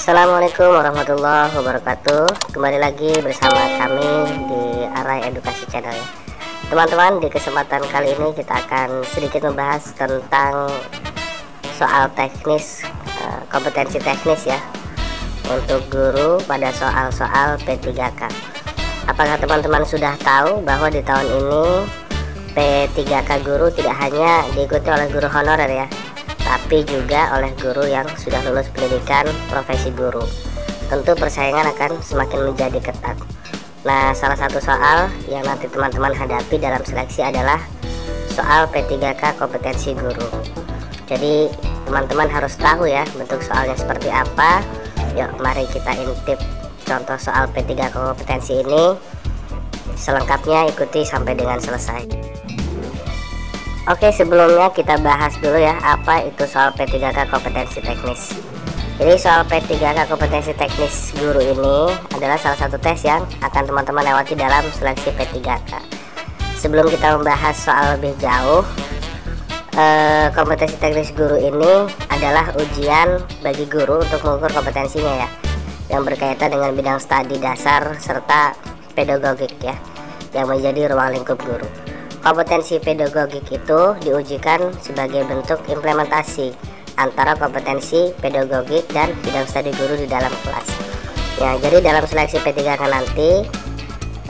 Assalamualaikum warahmatullahi wabarakatuh. Kembali lagi bersama kami di Arai Edukasi Channel ya. Teman-teman, di kesempatan kali ini kita akan sedikit membahas tentang soal teknis, kompetensi teknis ya, untuk guru pada soal-soal P3K. Apakah teman-teman sudah tahu bahwa di tahun ini P3K guru tidak hanya diikuti oleh guru honorer ya, tapi juga oleh guru yang sudah lulus pendidikan profesi guru. Tentu persaingan akan semakin menjadi ketat. Nah, salah satu soal yang nanti teman-teman hadapi dalam seleksi adalah soal P3K kompetensi guru. Jadi teman-teman harus tahu ya bentuk soalnya seperti apa. Yuk mari kita intip contoh soal P3K kompetensi ini. Selengkapnya ikuti sampai dengan selesai. Oke, sebelumnya kita bahas dulu ya apa itu soal P3K kompetensi teknis. Jadi soal P3K kompetensi teknis guru ini adalah salah satu tes yang akan teman-teman lewati dalam seleksi P3K. Sebelum kita membahas soal lebih jauh, kompetensi teknis guru ini adalah ujian bagi guru untuk mengukur kompetensinya ya, yang berkaitan dengan bidang studi dasar serta pedagogik ya, yang menjadi ruang lingkup guru. Kompetensi pedagogik itu diujikan sebagai bentuk implementasi antara kompetensi pedagogik dan bidang studi guru di dalam kelas. Ya, jadi dalam seleksi P3K nanti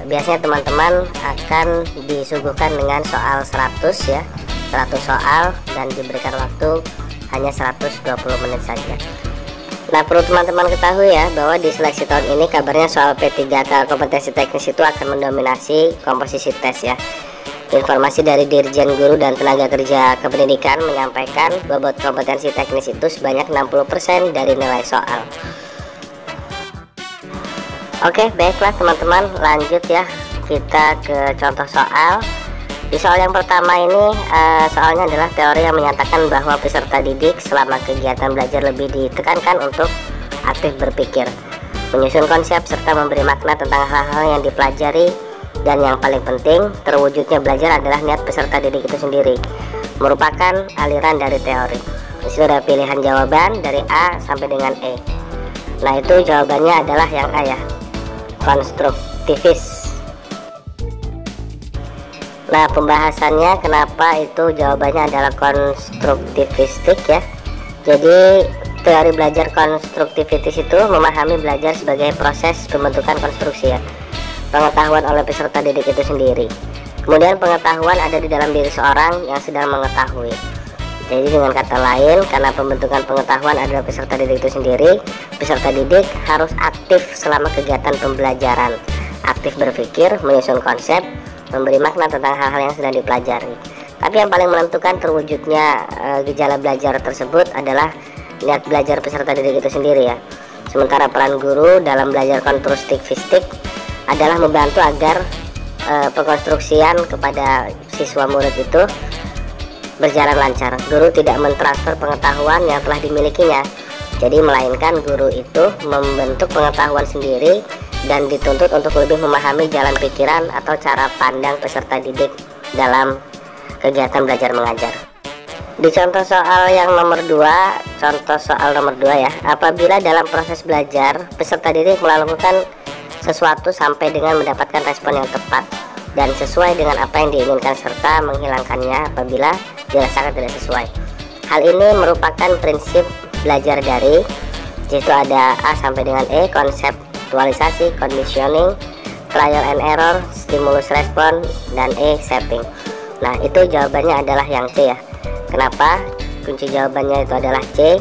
biasanya teman-teman akan disuguhkan dengan soal 100 ya, 100 soal dan diberikan waktu hanya 120 menit saja. Nah, perlu teman-teman ketahui ya bahwa di seleksi tahun ini kabarnya soal P3K kompetensi teknis itu akan mendominasi komposisi tes ya. Informasi dari Dirjen Guru dan Tenaga Kerja Kependidikan menyampaikan bobot kompetensi teknis itu sebanyak 60% dari nilai soal. Oke, baiklah teman-teman, lanjut ya kita ke contoh soal. Di soal yang pertama ini soalnya adalah teori yang menyatakan bahwa peserta didik selama kegiatan belajar lebih ditekankan untuk aktif berpikir, menyusun konsep serta memberi makna tentang hal-hal yang dipelajari. Dan yang paling penting, terwujudnya belajar adalah niat peserta didik itu sendiri, merupakan aliran dari teori. Di situ ada pilihan jawaban dari A sampai dengan E. Nah, itu jawabannya adalah yang A ya, konstruktivis. Nah, pembahasannya kenapa itu jawabannya adalah konstruktivistik ya. Jadi teori belajar konstruktivitis itu memahami belajar sebagai proses pembentukan konstruksi ya, pengetahuan oleh peserta didik itu sendiri. Kemudian pengetahuan ada di dalam diri seorang yang sedang mengetahui. Jadi dengan kata lain, karena pembentukan pengetahuan adalah peserta didik itu sendiri, peserta didik harus aktif selama kegiatan pembelajaran, aktif berpikir, menyusun konsep, memberi makna tentang hal-hal yang sedang dipelajari. Tapi yang paling menentukan terwujudnya gejala belajar tersebut adalah niat belajar peserta didik itu sendiri ya. Sementara peran guru dalam belajar konstruktivistik adalah membantu agar pengkonstruksian kepada siswa murid itu berjalan lancar. Guru tidak mentransfer pengetahuan yang telah dimilikinya, jadi melainkan guru itu membentuk pengetahuan sendiri dan dituntut untuk lebih memahami jalan pikiran atau cara pandang peserta didik dalam kegiatan belajar mengajar. Di contoh soal yang nomor 2, contoh soal nomor 2 ya, apabila dalam proses belajar peserta didik melakukan sesuatu sampai dengan mendapatkan respon yang tepat dan sesuai dengan apa yang diinginkan serta menghilangkannya apabila dirasakan tidak sesuai. Hal ini merupakan prinsip belajar dari, yaitu ada A sampai dengan E, konseptualisasi, conditioning, trial and error, stimulus respon, dan E, setting. Nah, itu jawabannya adalah yang C ya. Kenapa? Kunci jawabannya itu adalah C.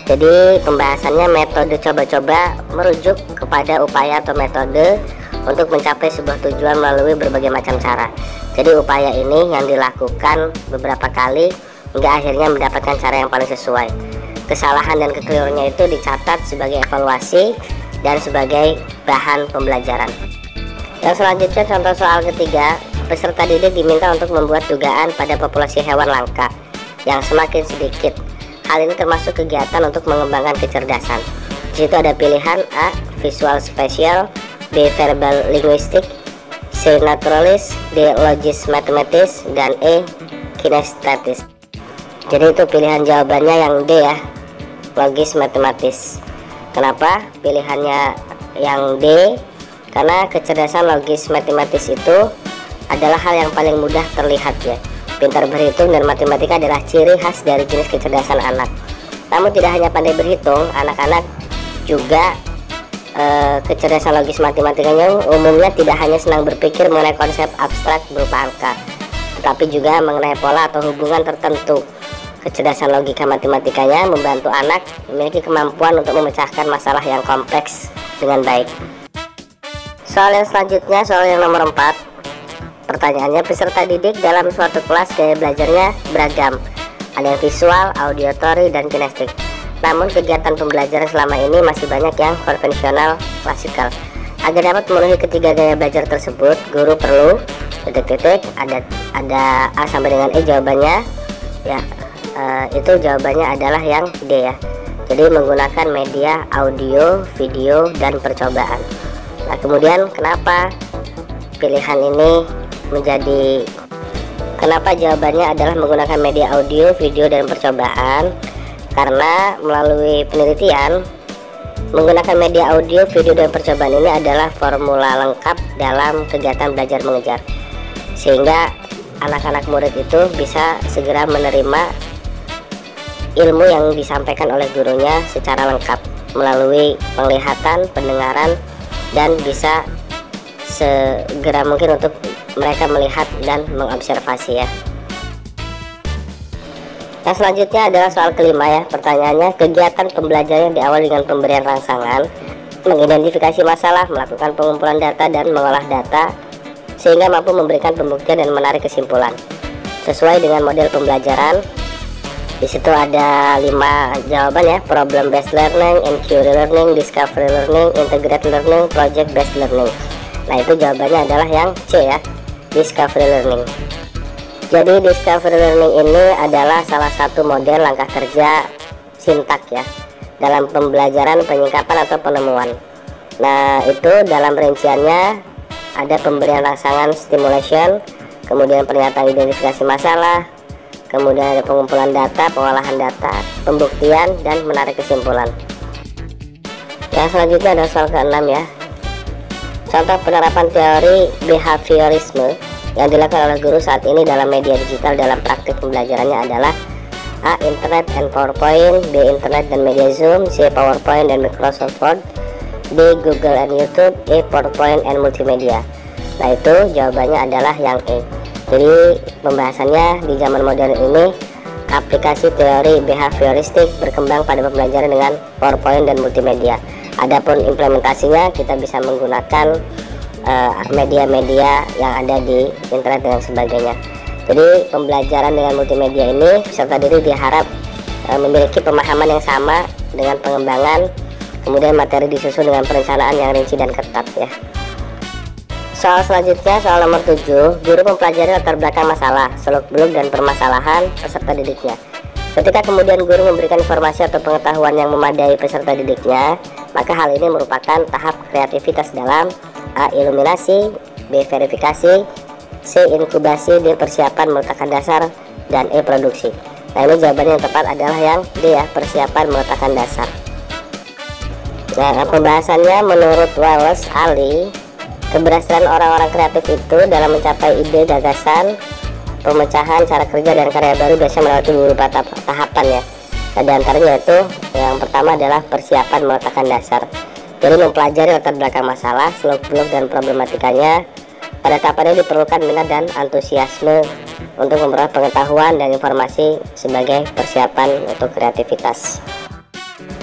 Jadi pembahasannya metode coba-coba merujuk kepada upaya atau metode untuk mencapai sebuah tujuan melalui berbagai macam cara. Jadi upaya ini yang dilakukan beberapa kali hingga akhirnya mendapatkan cara yang paling sesuai. Kesalahan dan kekeliruannya itu dicatat sebagai evaluasi dan sebagai bahan pembelajaran. Yang selanjutnya contoh soal ketiga, peserta didik diminta untuk membuat dugaan pada populasi hewan langka yang semakin sedikit. Hal ini termasuk kegiatan untuk mengembangkan kecerdasan. Di situ ada pilihan A, visual spatial, B, verbal linguistik, C, naturalis, D, logis matematis, dan E, kinestetis. Jadi itu pilihan jawabannya yang D ya, logis matematis. Kenapa pilihannya yang D? Karena kecerdasan logis matematis itu adalah hal yang paling mudah terlihat ya. Pintar berhitung dan matematika adalah ciri khas dari jenis kecerdasan anak. Namun tidak hanya pandai berhitung, anak-anak juga kecerdasan logis matematikanya umumnya tidak hanya senang berpikir mengenai konsep abstrak berupa angka, tetapi juga mengenai pola atau hubungan tertentu. Kecerdasan logika matematikanya membantu anak memiliki kemampuan untuk memecahkan masalah yang kompleks dengan baik. Soal yang selanjutnya, soal yang nomor 4. Pertanyaannya, peserta didik dalam suatu kelas gaya belajarnya beragam. Ada yang visual, auditory, dan kinestik. Namun kegiatan pembelajaran selama ini masih banyak yang konvensional klasikal. Agar dapat memenuhi ketiga gaya belajar tersebut, guru perlu ada A sampai dengan E jawabannya ya. Itu jawabannya adalah yang D ya. Jadi menggunakan media audio, video, dan percobaan. Nah, kemudian kenapa pilihan ini kenapa jawabannya adalah menggunakan media audio, video, dan percobaan? Karena melalui penelitian, menggunakan media audio, video, dan percobaan ini adalah formula lengkap dalam kegiatan belajar mengejar, sehingga anak-anak murid itu bisa segera menerima ilmu yang disampaikan oleh gurunya secara lengkap melalui penglihatan, pendengaran, dan bisa segera mungkin untuk mereka melihat dan mengobservasi ya. Yang selanjutnya adalah soal kelima ya. Pertanyaannya, kegiatan pembelajaran diawali dengan pemberian rangsangan, mengidentifikasi masalah, melakukan pengumpulan data, dan mengolah data sehingga mampu memberikan pembuktian dan menarik kesimpulan sesuai dengan model pembelajaran. Di situ ada 5 jawaban ya: problem based learning, inquiry learning, discovery learning, integrated learning, project based learning. Nah, itu jawabannya adalah yang C ya, discovery learning. Jadi discovery learning ini adalah salah satu model langkah kerja sintak ya dalam pembelajaran penyingkapan atau penemuan. Nah, itu dalam rinciannya ada pemberian rangsangan stimulation, kemudian pernyataan identifikasi masalah, kemudian ada pengumpulan data, pengolahan data, pembuktian, dan menarik kesimpulan. Yang selanjutnya adalah soal ke-6 ya. Contoh penerapan teori behaviorisme yang dilakukan oleh guru saat ini dalam media digital dalam praktik pembelajarannya adalah A. Internet and PowerPoint, B. Internet dan media Zoom, C. PowerPoint dan Microsoft Word, D. Google and YouTube, E. PowerPoint and multimedia. Nah, itu jawabannya adalah yang E. Jadi pembahasannya di zaman modern ini, aplikasi teori behavioristik berkembang pada pembelajaran dengan PowerPoint dan multimedia. Adapun implementasinya kita bisa menggunakan media-media yang ada di internet dan sebagainya. Jadi pembelajaran dengan multimedia ini peserta didik diharap memiliki pemahaman yang sama dengan pengembangan, kemudian materi disusun dengan perencanaan yang rinci dan ketat ya. Soal selanjutnya, soal nomor 7, guru mempelajari latar belakang masalah, seluk-beluk, dan permasalahan peserta didiknya. Ketika kemudian guru memberikan informasi atau pengetahuan yang memadai peserta didiknya, maka hal ini merupakan tahap kreativitas dalam A. Iluminasi, B. Verifikasi, C. Inkubasi, D. Persiapan meletakkan dasar, dan E. Produksi. Nah, ini jawabannya yang tepat adalah yang D ya, persiapan meletakkan dasar. Nah, pembahasannya menurut Wallace Ali, keberhasilan orang-orang kreatif itu dalam mencapai ide, gagasan, pemecahan, cara kerja, dan karya baru biasanya melewati beberapa tahapan ya. Nah, di antaranya itu yang pertama adalah persiapan meletakkan dasar. Jadi mempelajari latar belakang masalah, seluk-beluk, dan problematikanya. Pada tahapan ini diperlukan minat dan antusiasme untuk memperoleh pengetahuan dan informasi sebagai persiapan untuk kreativitas.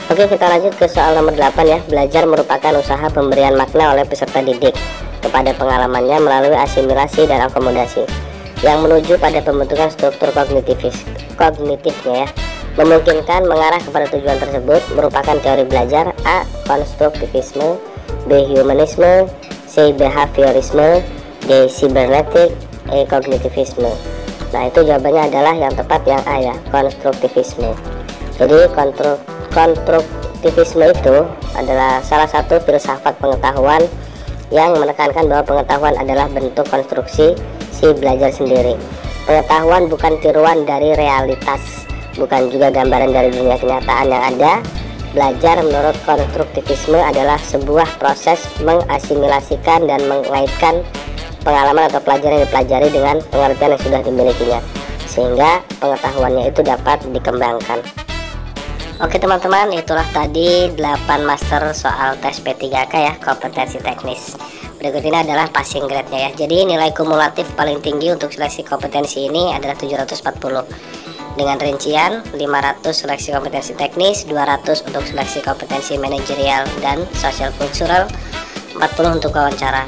Oke, kita lanjut ke soal nomor 8 ya. Belajar merupakan usaha pemberian makna oleh peserta didik kepada pengalamannya melalui asimilasi dan akomodasi yang menuju pada pembentukan struktur kognitifnya ya. Memungkinkan mengarah kepada tujuan tersebut merupakan teori belajar A. Konstruktivisme, B. Humanisme, C. Behaviorisme, D. Cybernetic, E. Kognitivisme. Nah, itu jawabannya adalah yang tepat yang A ya, konstruktivisme. Jadi konstruktivisme itu adalah salah satu filsafat pengetahuan yang menekankan bahwa pengetahuan adalah bentuk konstruksi si belajar sendiri. Pengetahuan bukan tiruan dari realitas, bukan juga gambaran dari dunia kenyataan yang ada. Belajar menurut konstruktivisme adalah sebuah proses mengasimilasikan dan mengaitkan pengalaman atau pelajaran yang dipelajari dengan pengertian yang sudah dimilikinya, sehingga pengetahuannya itu dapat dikembangkan. Oke teman-teman, itulah tadi 8 master soal tes P3K ya, kompetensi teknis. Berikut ini adalah passing grade-nya ya. Jadi nilai kumulatif paling tinggi untuk seleksi kompetensi ini adalah 740. Dengan rincian 500 seleksi kompetensi teknis, 200 untuk seleksi kompetensi manajerial dan sosial kultural, 40 untuk wawancara.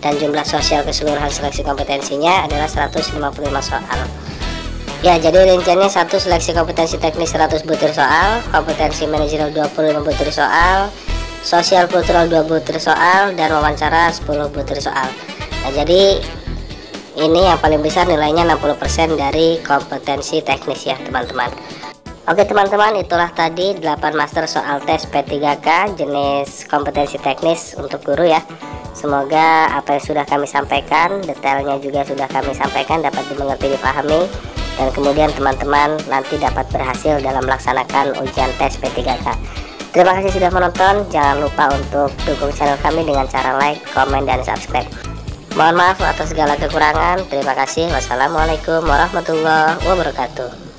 Dan jumlah sosial keseluruhan seleksi kompetensinya adalah 155 soal. Ya, jadi rinciannya 1 seleksi kompetensi teknis 100 butir soal, kompetensi manajerial 25 butir soal, sosial kultural 2 butir soal, dan wawancara 10 butir soal. Nah, jadi ini yang paling besar nilainya 60% dari kompetensi teknis ya teman-teman. Oke teman-teman, itulah tadi 8 master soal tes P3K jenis kompetensi teknis untuk guru ya. Semoga apa yang sudah kami sampaikan, detailnya juga sudah kami sampaikan, dapat dimengerti, dipahami, dan kemudian teman-teman nanti dapat berhasil dalam melaksanakan ujian tes P3K. Terima kasih sudah menonton. Jangan lupa untuk dukung channel kami dengan cara like, komen, dan subscribe. Mohon maaf atas segala kekurangan. Terima kasih. Wassalamualaikum warahmatullahi wabarakatuh.